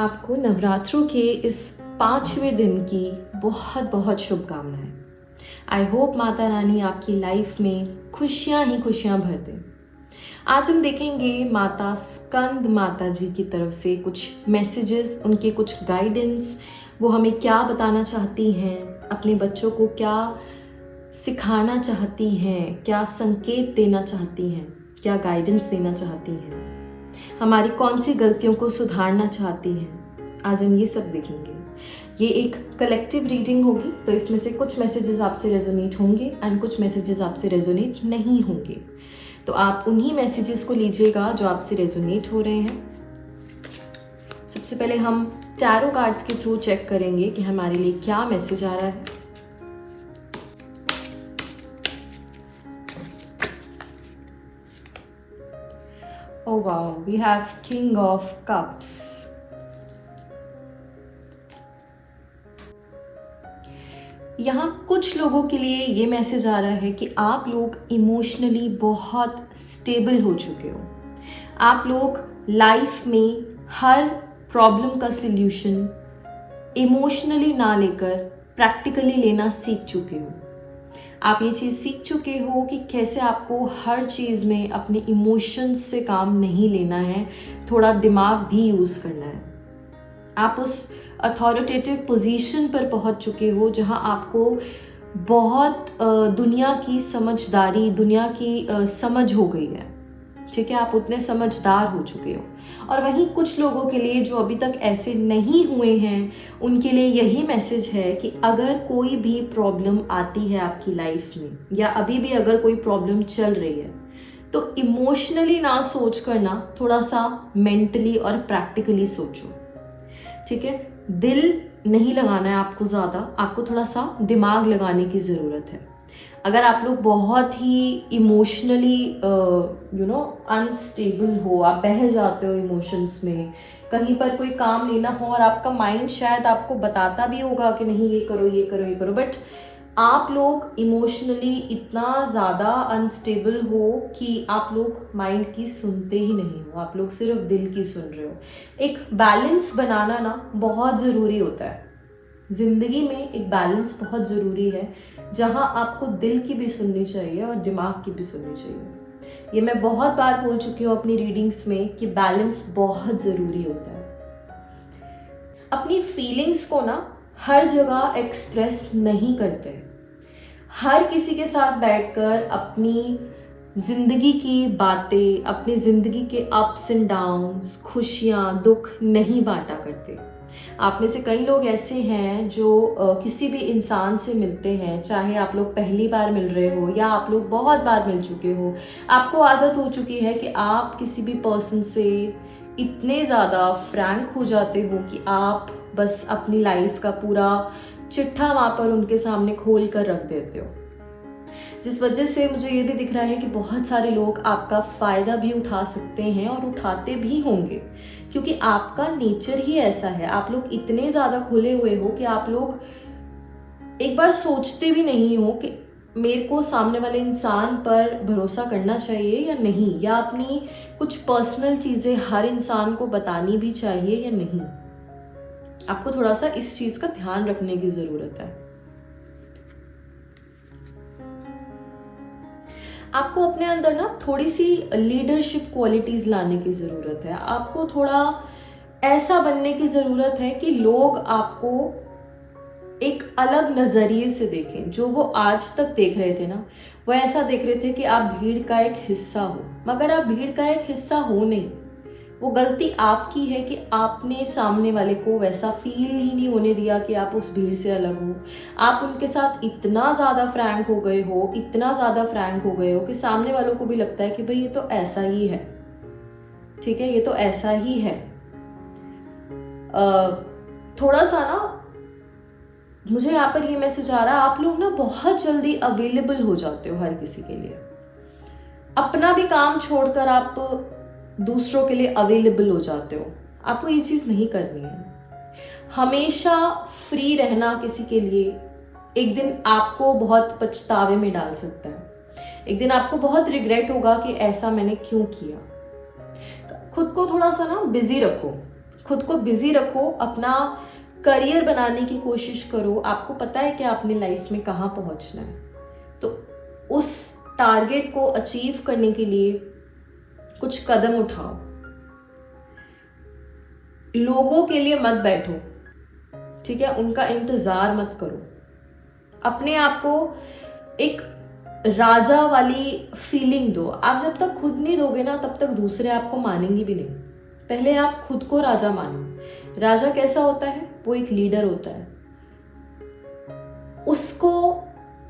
आपको नवरात्रों के इस 5वें दिन की बहुत बहुत शुभकामनाएं। आई होप माता रानी आपकी लाइफ में खुशियां ही खुशियां भर दें। आज हम देखेंगे माता स्कंद माता जी की तरफ से कुछ मैसेजेस, उनके कुछ गाइडेंस, वो हमें क्या बताना चाहती हैं, अपने बच्चों को क्या सिखाना चाहती हैं, क्या संकेत देना चाहती हैं, क्या गाइडेंस देना चाहती हैं, हमारी कौन सी गलतियों को सुधारना चाहती हैं। आज हम ये सब देखेंगे। ये एक कलेक्टिव रीडिंग होगी, तो इसमें से कुछ मैसेजेस आपसे रेजोनेट होंगे एंड कुछ मैसेजेस आपसे रेजोनेट नहीं होंगे। तो आप उन्हीं मैसेजेस को लीजिएगा जो आपसे रेजोनेट हो रहे हैं। सबसे पहले हम टैरो कार्ड्स के थ्रू चेक करेंगे कि हमारे लिए क्या मैसेज आ रहा है। Oh wow, we have King of Cups. यहाँ कुछ लोगों के लिए ये मैसेज आ रहा है कि आप लोग इमोशनली बहुत स्टेबल हो चुके हो। आप लोग लाइफ में हर प्रॉब्लम का सिल्यूशन इमोशनली ना लेकर प्रैक्टिकली लेना सीख चुके हो। आप ये चीज़ सीख चुके हो कि कैसे आपको हर चीज़ में अपने इमोशंस से काम नहीं लेना है, थोड़ा दिमाग भी यूज़ करना है। आप उस अथॉरिटेटिव पोजीशन पर पहुंच चुके हो जहां आपको बहुत दुनिया की समझदारी, दुनिया की समझ हो गई है। ठीक है, आप उतने समझदार हो चुके हो। और वहीं कुछ लोगों के लिए जो अभी तक ऐसे नहीं हुए हैं, उनके लिए यही मैसेज है कि अगर कोई भी प्रॉब्लम आती है आपकी लाइफ में, या अभी भी अगर कोई प्रॉब्लम चल रही है, तो इमोशनली ना सोच कर ना थोड़ा सा मेंटली और प्रैक्टिकली सोचो। ठीक है, दिल नहीं लगाना है आपको ज़्यादा, आपको थोड़ा सा दिमाग लगाने की ज़रूरत है। अगर आप लोग बहुत ही इमोशनली अनस्टेबल हो, आप बह जाते हो इमोशंस में, कहीं पर कोई काम लेना हो और आपका माइंड शायद आपको बताता भी होगा कि नहीं ये करो ये करो ये करो, बट आप लोग इमोशनली इतना ज़्यादा अनस्टेबल हो कि आप लोग माइंड की सुनते ही नहीं हो, आप लोग सिर्फ दिल की सुन रहे हो। एक बैलेंस बनाना ना बहुत ज़रूरी होता है ज़िंदगी में। एक बैलेंस बहुत ज़रूरी है जहां आपको दिल की भी सुननी चाहिए और दिमाग की भी सुननी चाहिए। ये मैं बहुत बार बोल चुकी हूँ अपनी रीडिंग्स में कि बैलेंस बहुत ज़रूरी होता है। अपनी फीलिंग्स को ना हर जगह एक्सप्रेस नहीं करते। हर किसी के साथ बैठकर अपनी ज़िंदगी की बातें, अपनी ज़िंदगी के अप्स एंड डाउन्स, खुशियाँ, दुख नहीं बांटा करते। आप में से कई लोग ऐसे हैं जो किसी भी इंसान से मिलते हैं, चाहे आप लोग पहली बार मिल रहे हो या आप लोग बहुत बार मिल चुके हो, आपको आदत हो चुकी है कि आप किसी भी पर्सन से इतने ज़्यादा फ्रैंक हो जाते हो कि आप बस अपनी लाइफ का पूरा चिट्ठा वहाँ पर उनके सामने खोल कर रख देते हो। जिस वजह से मुझे ये भी दिख रहा है कि बहुत सारे लोग आपका फ़ायदा भी उठा सकते हैं और उठाते भी होंगे, क्योंकि आपका नेचर ही ऐसा है। आप लोग इतने ज़्यादा खुले हुए हो कि आप लोग एक बार सोचते भी नहीं हो कि मेरे को सामने वाले इंसान पर भरोसा करना चाहिए या नहीं, या अपनी कुछ पर्सनल चीज़ें हर इंसान को बतानी भी चाहिए या नहीं। आपको थोड़ा सा इस चीज़ का ध्यान रखने की ज़रूरत है। आपको अपने अंदर ना थोड़ी सी लीडरशिप क्वालिटीज़ लाने की ज़रूरत है। आपको थोड़ा ऐसा बनने की ज़रूरत है कि लोग आपको एक अलग नज़रिए से देखें। जो वो आज तक देख रहे थे ना, वो ऐसा देख रहे थे कि आप भीड़ का एक हिस्सा हो, मगर आप भीड़ का एक हिस्सा हो नहीं। वो गलती आपकी है कि आपने सामने वाले को वैसा फील ही नहीं होने दिया कि आप उस भीड़ से अलग हो। आप उनके साथ इतना ज़्यादा फ्रैंक हो गए हो, इतना ज़्यादा फ्रैंक हो गए हो कि सामने वालों को भी लगता है कि भाई ये तो ऐसा ही है। ठीक है, ये तो ऐसा ही है। थोड़ा सा ना मुझे यहाँ पर ये मैसेज आ रहा है, आप लोग ना बहुत जल्दी अवेलेबल हो जाते हो हर किसी के लिए। अपना भी काम छोड़कर आप दूसरों के लिए अवेलेबल हो जाते हो। आपको ये चीज़ नहीं करनी है। हमेशा फ्री रहना किसी के लिए एक दिन आपको बहुत पछतावे में डाल सकता है। एक दिन आपको बहुत रिग्रेट होगा कि ऐसा मैंने क्यों किया। खुद को थोड़ा सा ना बिजी रखो। खुद को बिजी रखो, अपना करियर बनाने की कोशिश करो। आपको पता है कि आपने लाइफ में कहाँ पहुँचना है, तो उस टारगेट को अचीव करने के लिए कुछ कदम उठाओ। लोगों के लिए मत बैठो, ठीक है, उनका इंतजार मत करो। अपने आप को एक राजा वाली फीलिंग दो। आप जब तक खुद नहीं दोगे ना, तब तक दूसरे आपको मानेंगे भी नहीं। पहले आप खुद को राजा मानो। राजा कैसा होता है? वो एक लीडर होता है, उसको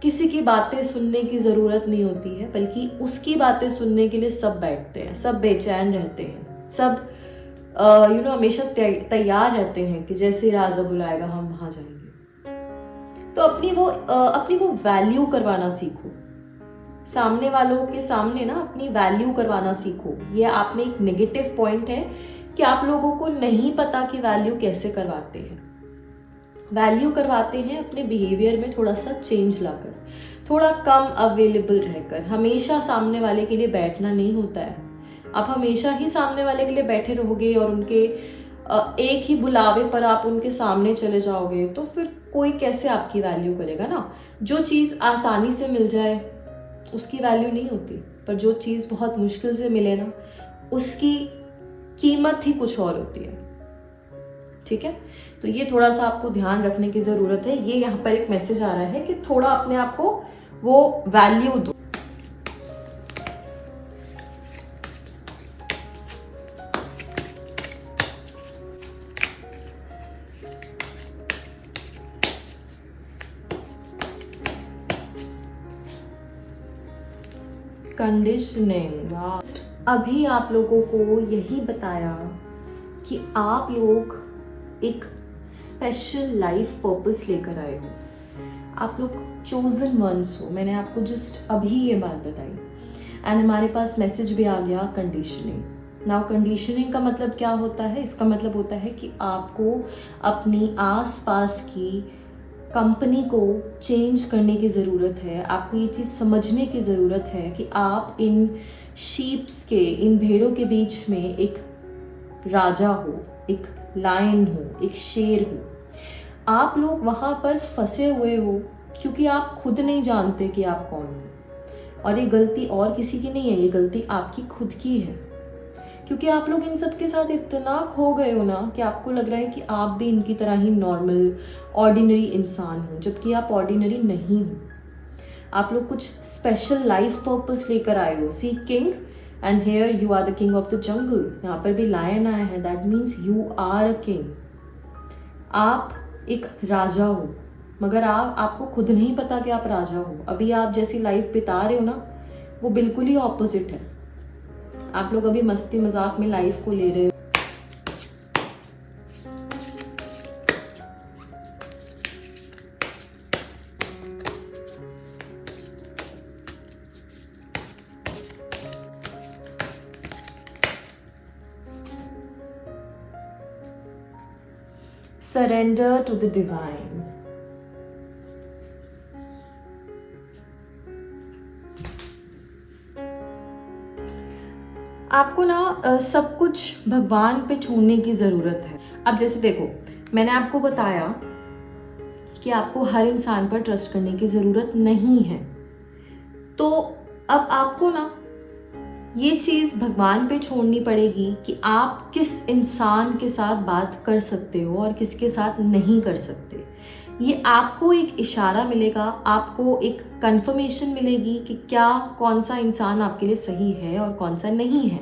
किसी की बातें सुनने की जरूरत नहीं होती है, बल्कि उसकी बातें सुनने के लिए सब बैठते हैं, सब बेचैन रहते हैं, सब हमेशा तैयार रहते हैं कि जैसे राजा बुलाएगा हम वहां जाएंगे। तो अपनी वो वैल्यू करवाना सीखो। सामने वालों के सामने ना अपनी वैल्यू करवाना सीखो। ये आप में एक नेगेटिव पॉइंट है कि आप लोगों को नहीं पता कि वैल्यू कैसे करवाते हैं। वैल्यू करवाते हैं अपने बिहेवियर में थोड़ा सा चेंज लाकर, थोड़ा कम अवेलेबल रहकर। हमेशा सामने वाले के लिए बैठना नहीं होता है। आप हमेशा ही सामने वाले के लिए बैठे रहोगे और उनके एक ही बुलावे पर आप उनके सामने चले जाओगे, तो फिर कोई कैसे आपकी वैल्यू करेगा ना। जो चीज़ आसानी से मिल जाए उसकी वैल्यू नहीं होती, पर जो चीज़ बहुत मुश्किल से मिले ना, उसकी कीमत ही कुछ और होती है, ठीक है। तो ये थोड़ा सा आपको ध्यान रखने की ज़रूरत है। ये यहाँ पर एक मैसेज आ रहा है कि थोड़ा अपने आप को वो वैल्यू दो। कंडीशनिंग, अभी आप लोगों को यही बताया कि आप लोग एक स्पेशल लाइफ पर्पस लेकर आए हो, आप लोग चोजन वंस हो। मैंने आपको जस्ट अभी ये बात बताई एंड हमारे पास मैसेज भी आ गया कंडीशनिंग। नाउ कंडीशनिंग का मतलब क्या होता है? इसका मतलब होता है कि आपको अपनी आसपास की कंपनी को चेंज करने की ज़रूरत है। आपको ये चीज़ समझने की ज़रूरत है कि आप इन शीप्स के, इन भेड़ों के बीच में एक राजा हो, एक लायन हो, एक शेर हो। आप लोग वहाँ पर फंसे हुए हो क्योंकि आप खुद नहीं जानते कि आप कौन हो। और ये गलती और किसी की नहीं है, ये गलती आपकी खुद की है, क्योंकि आप लोग इन सब के साथ इतना खो गए हो ना कि आपको लग रहा है कि आप भी इनकी तरह ही नॉर्मल ऑर्डिनरी इंसान हो, जबकि आप ऑर्डिनरी नहीं हो। आप लोग कुछ स्पेशल लाइफ पर्पस लेकर आए हो। See king and here you are the king of the jungle. यहाँ पर भी लायन आया है, that means you are a king. आप एक राजा हो, मगर आपको खुद नहीं पता कि आप राजा हो। अभी आप जैसी लाइफ बिता रहे हो ना, वो बिल्कुल ही ऑपोजिट है। आप लोग अभी मस्ती मजाक में लाइफ को ले रहे हो। Surrender to the divine. आपको ना सब कुछ भगवान पे छोड़ने की ज़रूरत है। अब जैसे देखो, मैंने आपको बताया कि आपको हर इंसान पर ट्रस्ट करने की ज़रूरत नहीं है, तो अब आपको ना ये चीज़ भगवान पे छोड़नी पड़ेगी कि आप किस इंसान के साथ बात कर सकते हो और किसके साथ नहीं कर सकते। ये आपको एक इशारा मिलेगा, आपको एक कंफर्मेशन मिलेगी कि क्या कौन सा इंसान आपके लिए सही है और कौन सा नहीं है,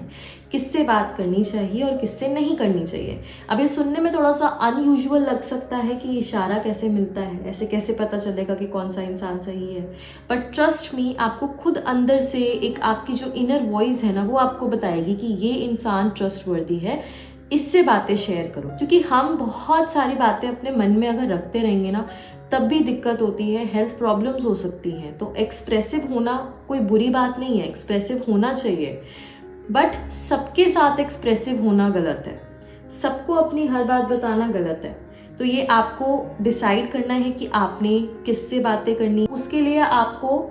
किससे बात करनी चाहिए और किससे नहीं करनी चाहिए। अब ये सुनने में थोड़ा सा अनयूजुअल लग सकता है कि इशारा कैसे मिलता है, ऐसे कैसे पता चलेगा कि कौन सा इंसान सही है। बट ट्रस्ट मी, आपको खुद अंदर से एक आपकी जो इनर वॉइस है ना, वो आपको बताएगी कि ये इंसान ट्रस्टवर्दी है, इससे बातें शेयर करो। क्योंकि हम बहुत सारी बातें अपने मन में अगर रखते रहेंगे ना, तब भी दिक्कत होती है, हेल्थ प्रॉब्लम्स हो सकती हैं। तो एक्सप्रेसिव होना कोई बुरी बात नहीं है, एक्सप्रेसिव होना चाहिए, बट सबके साथ एक्सप्रेसिव होना गलत है, सबको अपनी हर बात बताना गलत है। तो ये आपको डिसाइड करना है कि आपने किससे बातें करनी। उसके लिए आपको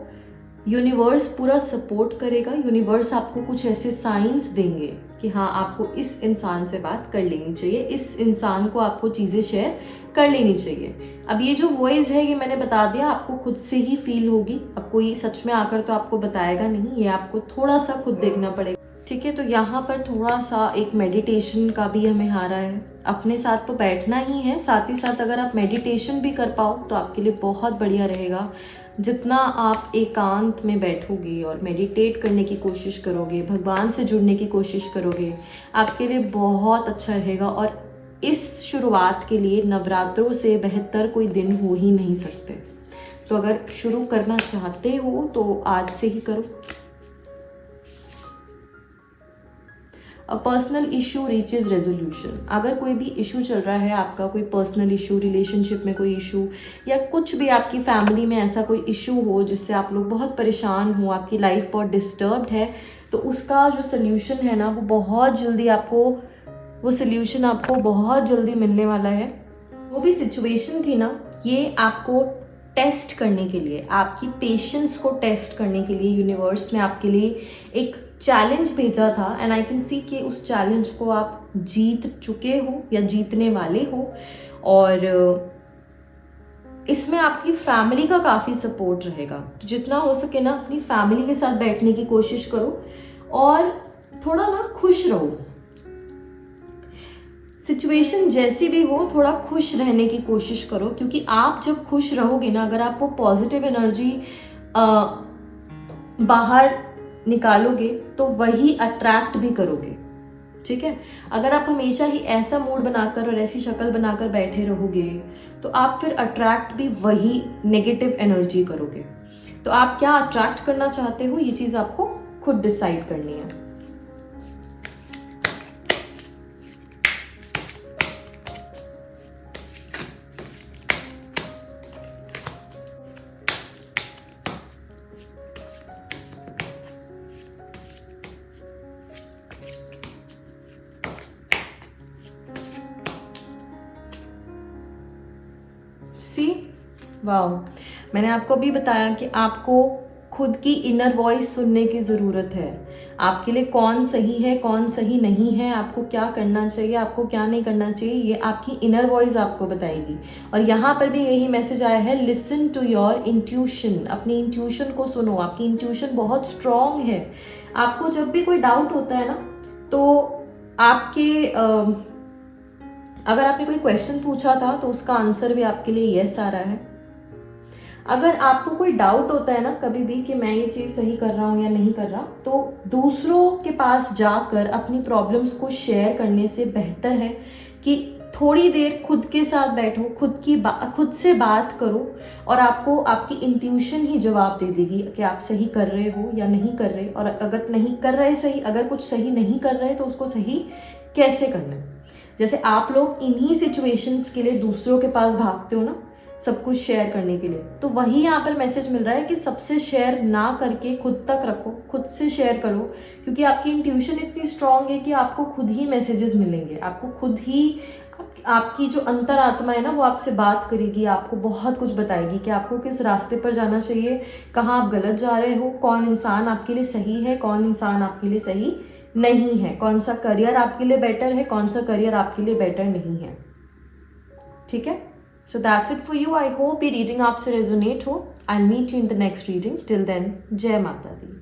यूनिवर्स पूरा सपोर्ट करेगा। यूनिवर्स आपको कुछ ऐसे साइंस देंगे कि हाँ आपको इस इंसान से बात कर लेनी चाहिए, इस इंसान को आपको चीज़ें शेयर कर लेनी चाहिए। अब ये जो वॉइस है ये मैंने बता दिया, आपको खुद से ही फील होगी, अब कोई सच में आकर तो आपको बताएगा नहीं, ये आपको थोड़ा सा खुद देखना पड़ेगा। ठीक है, तो यहाँ पर थोड़ा सा एक मेडिटेशन का भी हमें आ रहा है। अपने साथ तो बैठना ही है, साथ ही साथ अगर आप मेडिटेशन भी कर पाओ तो आपके लिए बहुत बढ़िया रहेगा। जितना आप एकांत में बैठोगे और मेडिटेट करने की कोशिश करोगे, भगवान से जुड़ने की कोशिश करोगे, आपके लिए बहुत अच्छा रहेगा। और इस शुरुआत के लिए नवरात्रों से बेहतर कोई दिन हो ही नहीं सकते। तो अगर शुरू करना चाहते हो तो आज से ही करो। A personal issue reaches resolution. अगर कोई भी इशू चल रहा है आपका, कोई पर्सनल इशू, रिलेशनशिप में कोई इशू, या कुछ भी आपकी फैमिली में ऐसा कोई इशू हो जिससे आप लोग बहुत परेशान हो, आपकी लाइफ बहुत डिस्टर्ब्ड है, तो उसका जो सोल्यूशन है ना वो बहुत जल्दी आपको, वो सोल्यूशन आपको बहुत जल्दी मिलने वाला है। वो भी सिचुएशन थी ना, ये आपको टेस्ट करने के लिए, आपकी पेशेंस को टेस्ट करने के लिए यूनिवर्स ने आपके लिए एक चैलेंज भेजा था। एंड आई कैन सी कि उस चैलेंज को आप जीत चुके हो या जीतने वाले हो। और इसमें आपकी फैमिली का काफ़ी सपोर्ट रहेगा, तो जितना हो सके ना अपनी फैमिली के साथ बैठने की कोशिश करो और थोड़ा ना खुश रहो। सिचुएशन जैसी भी हो थोड़ा खुश रहने की कोशिश करो, क्योंकि आप जब खुश रहोगे ना, अगर आप वो पॉजिटिव एनर्जी बाहर निकालोगे तो वही अट्रैक्ट भी करोगे। ठीक है, अगर आप हमेशा ही ऐसा मूड बनाकर और ऐसी शक्ल बनाकर बैठे रहोगे तो आप फिर अट्रैक्ट भी वही नेगेटिव एनर्जी करोगे। तो आप क्या अट्रैक्ट करना चाहते हो, ये चीज़ आपको खुद डिसाइड करनी है। सी वाओ, मैंने आपको अभी बताया कि आपको खुद की इनर वॉइस सुनने की ज़रूरत है। आपके लिए कौन सही है, कौन सही नहीं है, आपको क्या करना चाहिए, आपको क्या नहीं करना चाहिए, ये आपकी इनर वॉइस आपको बताएगी। और यहाँ पर भी यही मैसेज आया है, लिसन टू योर इंट्यूशन। अपनी इंट्यूशन को सुनो, आपकी इंट्यूशन बहुत स्ट्रॉन्ग है। आपको जब भी कोई डाउट होता है ना, तो आपके अगर आपने कोई क्वेश्चन पूछा था तो उसका आंसर भी आपके लिए यस आ रहा है। अगर आपको कोई डाउट होता है ना कभी भी कि मैं ये चीज़ सही कर रहा हूँ या नहीं कर रहा, तो दूसरों के पास जाकर अपनी प्रॉब्लम्स को शेयर करने से बेहतर है कि थोड़ी देर खुद के साथ बैठो, खुद से बात करो, और आपको आपकी इंट्यूशन ही जवाब दे देगी कि आप सही कर रहे हो या नहीं कर रहे। और अगर नहीं कर रहे सही, अगर कुछ सही नहीं कर रहे तो उसको सही कैसे करना है। जैसे आप लोग इन्हीं सिचुएशंस के लिए दूसरों के पास भागते हो ना, सब कुछ शेयर करने के लिए, तो वही यहाँ पर मैसेज मिल रहा है कि सबसे शेयर ना करके खुद तक रखो, खुद से शेयर करो, क्योंकि आपकी इंट्यूशन इतनी स्ट्रांग है कि आपको खुद ही मैसेजेस मिलेंगे, आपको खुद ही आपकी जो अंतरात्मा है ना वो आपसे बात करेगी, आपको बहुत कुछ बताएगी कि आपको किस रास्ते पर जाना चाहिए, कहाँ आप गलत जा रहे हो, कौन इंसान आपके लिए सही है, कौन इंसान आपके लिए सही नहीं है, कौन सा करियर आपके लिए बेटर है, कौन सा करियर आपके लिए बेटर नहीं है। ठीक है, so that's it for you. I hope ये रीडिंग आपसे रेजोनेट हो। I will meet you in the next reading. Till then, जय माता दी।